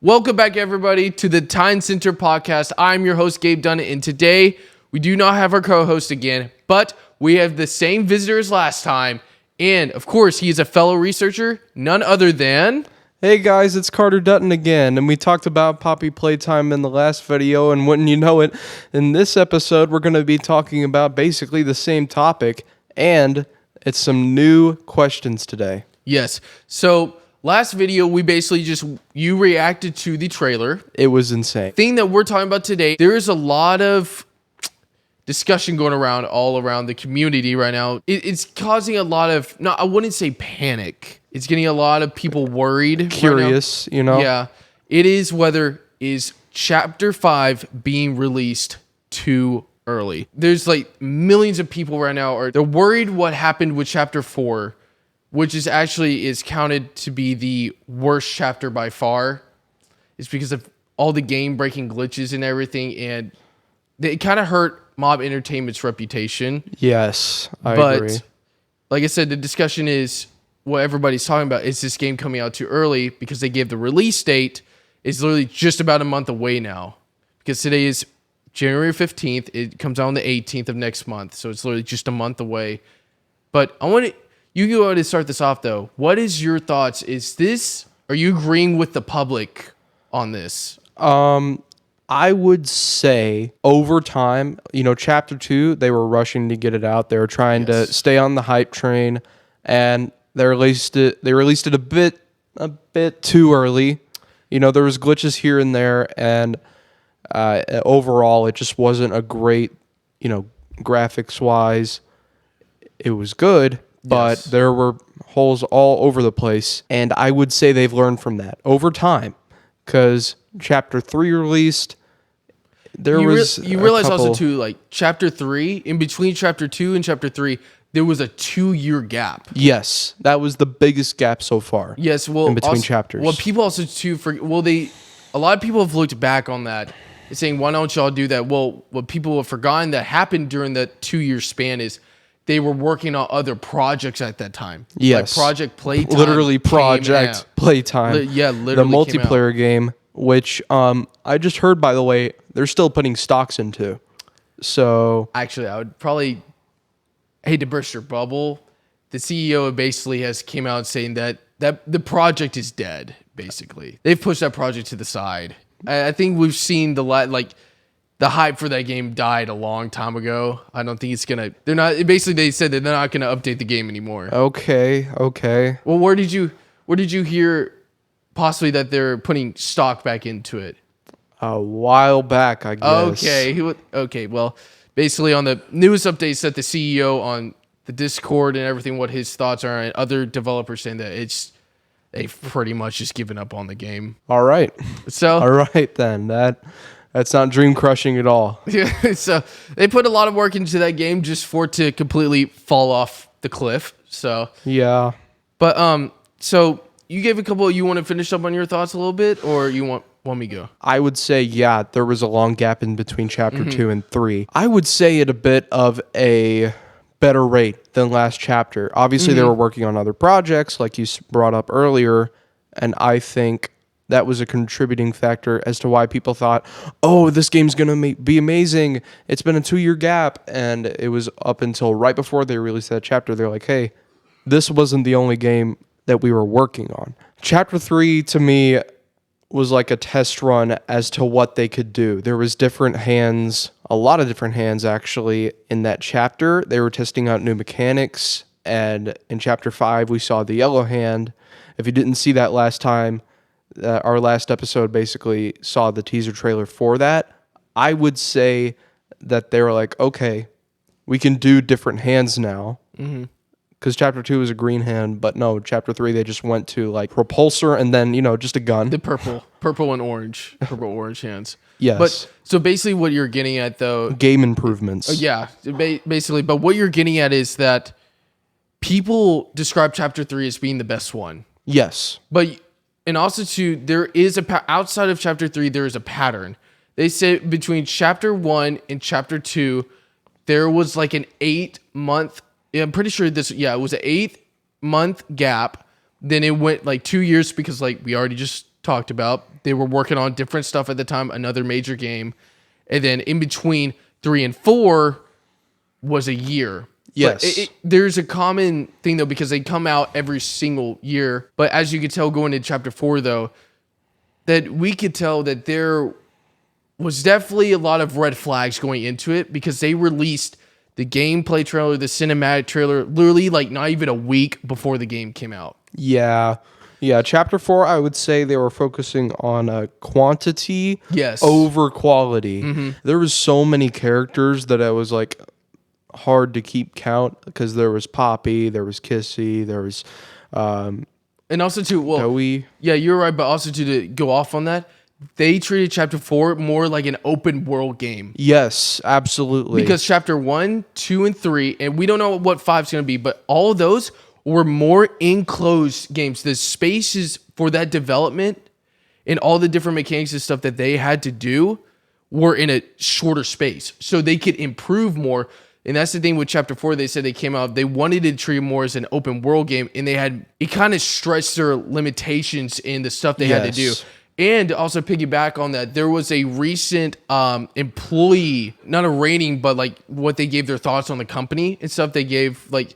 Welcome back, everybody, to the Time Center podcast. I'm your host, Gabe Dunn, and today we do not have our co-host again, but we have the same visitor as last time, and of course, he is a fellow researcher, none other than... Hey guys, it's Carter Dutton again, and we talked about Poppy Playtime in the last video, and wouldn't you know it, in this episode, we're going to be talking about basically the same topic, and it's some new questions today. Yes, so... last video, we basically you reacted to the trailer. It was insane. Thing that we're talking about today, there is a lot of discussion going around all around the community right now. It's causing a lot of, no, I wouldn't say panic. It's getting a lot of people worried. Curious, right you know? Yeah. It is is Chapter 5 being released too early. There's like millions of people right now they're worried what happened with Chapter 4. Which is counted to be the worst chapter by far. It's because of all the game-breaking glitches and everything, and it kind of hurt Mob Entertainment's reputation. Yes, I agree. But, like I said, the discussion is, what everybody's talking about, is this game coming out too early? Because they gave the release date, is literally just about a month away now. Because today is January 15th, it comes out on the 18th of next month, so it's literally just a month away. But I want to... you go ahead and start this off, though. What is your thoughts? Are you agreeing with the public on this? I would say over time, Chapter 2, they were rushing to get it out. They were trying to stay on the hype train, and they released it a bit too early. There was glitches here and there, and overall, it just wasn't a great, graphics-wise. It was good. But there were holes all over the place, and I would say they've learned from that over time, because Chapter 3 released, you realize also, too, like, Chapter 3, in between Chapter 2 and Chapter 3, there was a 2-year gap. Yes, that was the biggest gap so far. Yes, well, in between chapters. Well, people also, too, a lot of people have looked back on that and saying, why don't y'all do that? Well, what people have forgotten that happened during that 2-year span is they were working on other projects at that time. Yes. Like Project Playtime. Literally Project Playtime. Literally the multiplayer game, which I just heard, by the way, they're still putting stocks into. So actually, I would probably hate to burst your bubble. The CEO basically has came out saying that the project is dead, basically. They've pushed that project to the side. I think we've seen the hype for that game died a long time ago. I don't think they said that they're not gonna update the game anymore. Okay. Well, where did you hear possibly that they're putting stock back into it? A while back, I guess. Okay. Well, basically on the news updates that the CEO on the Discord and everything, what his thoughts are, and other developers saying that they've pretty much just given up on the game. All right. So all right then. That's not dream crushing at all. Yeah, so they put a lot of work into that game just for it to completely fall off the cliff. So yeah, but so you gave a couple. You want to finish up on your thoughts a little bit, or you want me to go? I would say there was a long gap in between Chapter 2 and 3. I would say at a bit of a better rate than last chapter. Obviously, they were working on other projects, like you brought up earlier, and I think that was a contributing factor as to why people thought, oh, this game's going to be amazing. It's been a 2-year gap. And it was up until right before they released that chapter. They're like, hey, this wasn't the only game that we were working on. Chapter 3, to me, was like a test run as to what they could do. There was a lot of different hands, actually, in that chapter. They were testing out new mechanics. And in Chapter 5, we saw the yellow hand. If you didn't see that last time, our last episode basically saw the teaser trailer for that. I would say that they were like, okay, we can do different hands now. Because Chapter 2 was a green hand, but no, Chapter 3, they just went to like propulsor and then, just a gun. The purple and orange, orange hands. Yes. But so basically what you're getting at, though. Game improvements. Yeah, basically. But what you're getting at is that people describe Chapter 3 as being the best one. Yes. And also, too, there is outside of Chapter 3, there is a pattern. They say between Chapter 1 and Chapter 2, there was like an 8-month, I'm pretty sure it was an 8-month gap. Then it went like 2 years because like we already just talked about. They were working on different stuff at the time, another major game. And then in between 3 and 4 was a year. Yes. But there's a common thing, though, because they come out every single year. But as you could tell going into chapter 4, though, that we could tell that there was definitely a lot of red flags going into it because they released the gameplay trailer, the cinematic trailer, literally like not even a week before the game came out. Yeah. Yeah, chapter 4, I would say they were focusing on quantity Yes. over quality. There was so many characters that I was like hard to keep count because there was Poppy, there was Kissy, there was And also, too, well, Joey. yeah, you're right, but also, to go off on that, they treated chapter 4 more like an open world game. Yes, absolutely. Because chapter 1, 2, and 3, and we don't know what 5's going to be, but all of those were more enclosed games. The spaces for that development and all the different mechanics and stuff that they had to do were in a shorter space. So they could improve more. And that's the thing with chapter 4. They said they came out, they wanted to treat it more as an open world game. And it kind of stretched their limitations in the stuff they had to do. Yes. And also piggyback on that, there was a recent employee, not a rating, but like what they gave their thoughts on the company and stuff. They gave, like,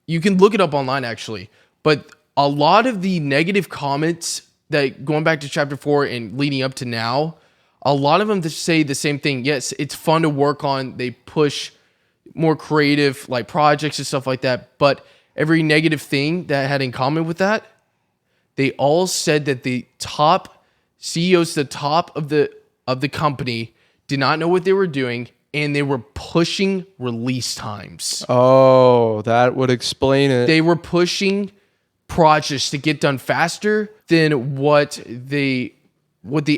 you can look it up online actually, but a lot of the negative comments that going back to chapter 4 and leading up to now, a lot of them say the same thing. Yes, it's fun to work on. They push more creative like projects and stuff like that. But every negative thing that had in common with that, they all said that the top CEOs, the top of the company, did not know what they were doing, and they were pushing release times. Oh, that would explain it. They were pushing projects to get done faster than what the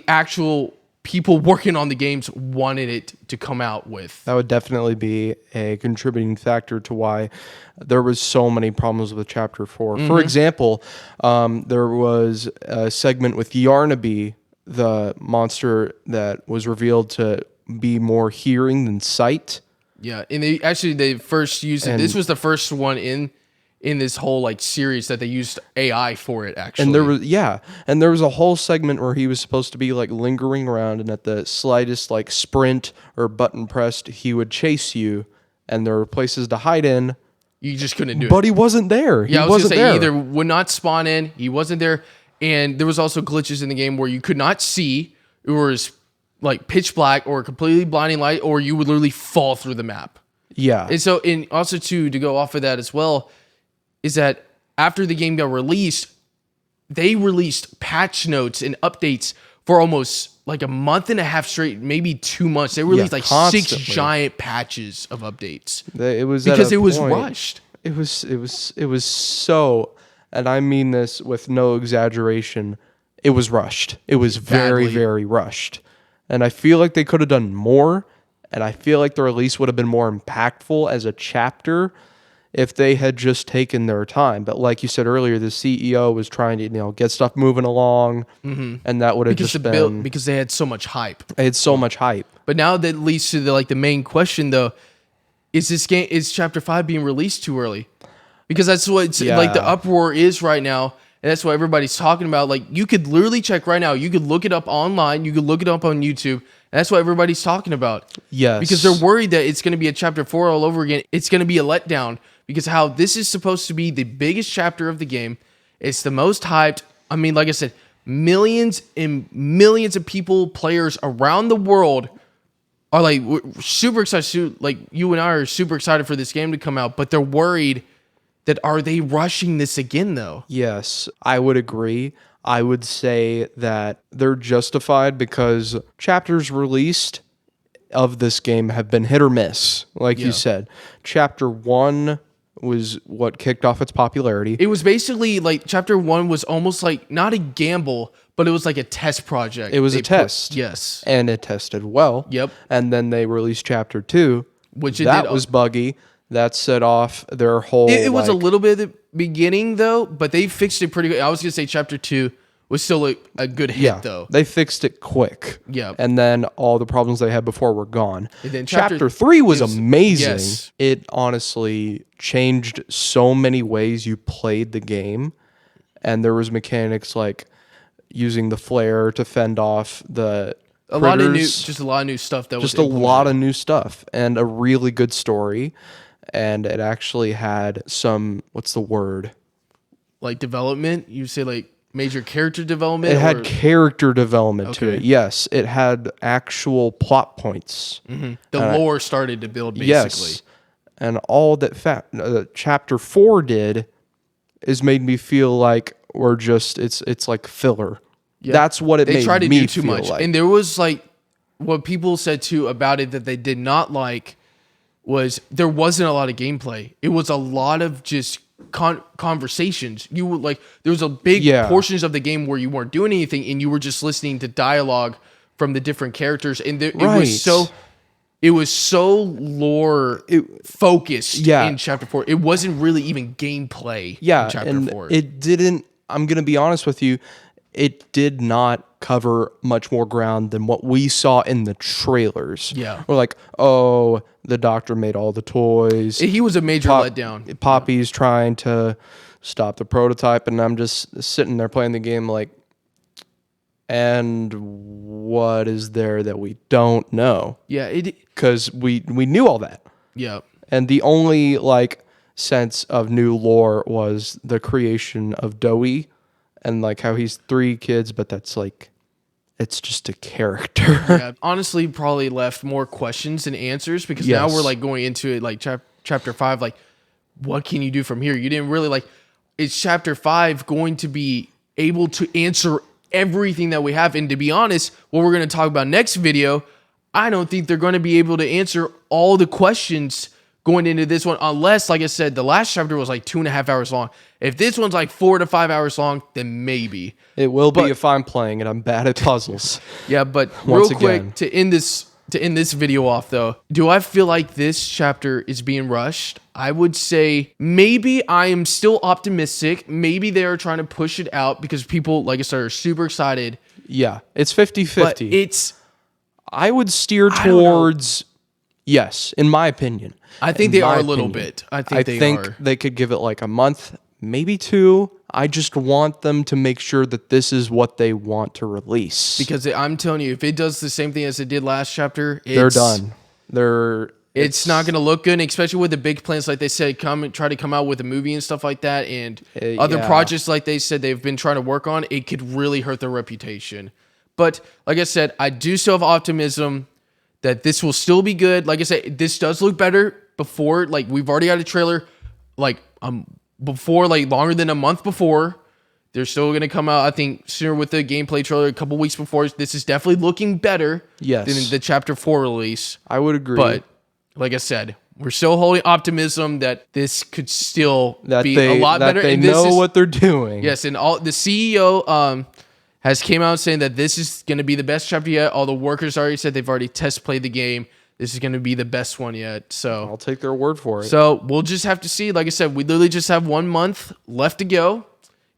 actual people working on the games wanted it to come out with. That would definitely be a contributing factor to why there was so many problems with chapter 4. For example, there was a segment with Yarnaby, the monster that was revealed to be more hearing than sight. Yeah, and they first used it. This was the first one in this whole like series that they used AI for it actually. And there was a whole segment where he was supposed to be like lingering around, and at the slightest like sprint or button pressed, he would chase you, and there were places to hide in. You just couldn't do it. But he wasn't there. Yeah, he I was wasn't gonna say there. he either would not spawn in, he wasn't there, and there was also glitches in the game where you could not see. It was like pitch black or completely blinding light, or you would literally fall through the map. Yeah. And so, and also to go off of that as well, is that after the game got released, they released patch notes and updates for almost like a month and a half straight, maybe 2 months. They released like constantly. 6 giant patches of updates It was because at a it was point- rushed. It was so, and I mean this with no exaggeration, it was rushed. It was very, Badly. very rushed. And I feel like they could have done more, and I feel like the release would have been more impactful as a chapter if they had just taken their time. But like you said earlier, the CEO was trying to, get stuff moving along, and that would have Because just the been, because they had so much hype. it had so much hype. But now that leads to the main question though: is chapter 5 being released too early? Because that's what like the Yeah. uproar is right now, and that's what everybody's talking about. Like you could literally check right now. You could look it up online. You could look it up on YouTube. And that's what everybody's talking about. Yes. Because they're worried that it's going to be a chapter 4 all over again. It's going to be a letdown because how this is supposed to be the biggest chapter of the game. It's the most hyped. I mean, like I said, millions and millions of people, players around the world are like we're super excited. Like you and I are super excited for this game to come out, but they're worried that are they rushing this again though? Yes, I would agree. I would say that they're justified because chapters released of this game have been hit or miss. Like Yeah. you said, chapter 1 was what kicked off its popularity. It was basically like chapter 1 was almost like not a gamble, but it was like a test project. It was a They test. yes. And it tested well. Yep. And then they released chapter 2, Which it that did- was buggy. That set off their whole. It was a like- little bit at the beginning though, but they fixed it pretty good. I was gonna say chapter 2 was still a good hit Yeah, though. they fixed it quick. Yeah. And then all the problems they had before were gone. And then chapter 3 was amazing. yes. It honestly changed so many ways you played the game. And there was mechanics like using the flare to fend off the a lot of new, critters. just a lot of new stuff that Just was a lot of new stuff and a really good story. And it actually had some, what's the word? like development. You say like major character development. It had character development to Okay. it. Yes, it had actual plot points. the lore started to build basically. Yes. And all that chapter 4 did is made me feel like we're just it's like filler. That's what it They made tried to me do too feel much, like. and there was like what people said too about it that they did not like was there wasn't a lot of gameplay. It was a lot of just conversations. You were like there was a big Yeah. portions of the game where you weren't doing anything and you were just listening to dialogue from the different characters, and it was so lore focused Yeah. in chapter 4. It wasn't really even gameplay Yeah, in chapter and 4. it didn't. I'm gonna be honest with you. It did not cover much more ground than what we saw in the trailers. Yeah. We're like, oh, the doctor made all the toys. He was a major letdown. Poppy's trying to stop the prototype, and I'm just sitting there playing the game like, and what is there that we don't know? Yeah, Because we knew all that. yeah. And the only like sense of new lore was the creation of Doey and like how he's 3 kids, but that's like it's just a character. Yeah, honestly, probably left more questions than answers because now Yes. we're like going into it like chapter 5. Like, what can you do from here? You didn't really like. Is chapter 5 going to be able to answer everything that we have? And to be honest, what we're going to talk about next video, I don't think they're going to be able to answer all the questions going into this one, unless, like I said, the last chapter was like 2.5 hours long. If this one's like 4 to 5 hours long, then maybe. It will be if I'm playing and I'm bad at puzzles. Yeah, but Once real quick again. to end this video off though, do I feel like this chapter is being rushed? I would say maybe. I am still optimistic. Maybe they are trying to push it out because people, like I said, are super excited. Yeah, it's But 50-50. it's, I would steer don't know. towards yes, in my opinion. I think In they my are a little opinion. bit. I think they are. they could give it like a month, maybe 2. I just want them to make sure that this is what they want to release. Because I'm telling you, if it does the same thing as it did last chapter, They're done. It's not going to look good, especially with the big plans like they said, try to come out with a movie and stuff like that, and other yeah. projects like they said they've been trying to work on. It could really hurt their reputation. But like I said, I do still have optimism that this will still be good. Like I said, this does look better before. Like we've already got a trailer, like before, like longer than a month before. They're still going to come out, I think, sooner with the gameplay trailer, a couple weeks before. This is definitely looking better Yes. than the Chapter 4 release. I would agree. But like I said, we're still holding optimism that this could still be they, a lot that better. they And this know is, what they're doing. yes, and all the CEO has came out saying that this is going to be the best chapter yet. All the workers already said they've already test played the game. This is going to be the best one yet. So I'll take their word for it. so we'll just have to see. Like I said, we literally just have 1 month left to go.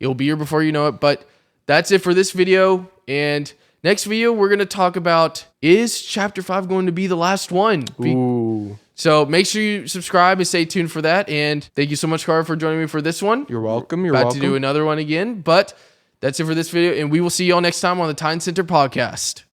It'll be here before you know it. But that's it for this video. And next video, we're going to talk about, is Chapter 5 going to be the last one? Ooh. So make sure you subscribe and stay tuned for that. And thank you so much, Cara, for joining me for this one. You're welcome. You're About welcome. to do another one again. But that's it for this video. And we will see you all next time on the Time Center podcast.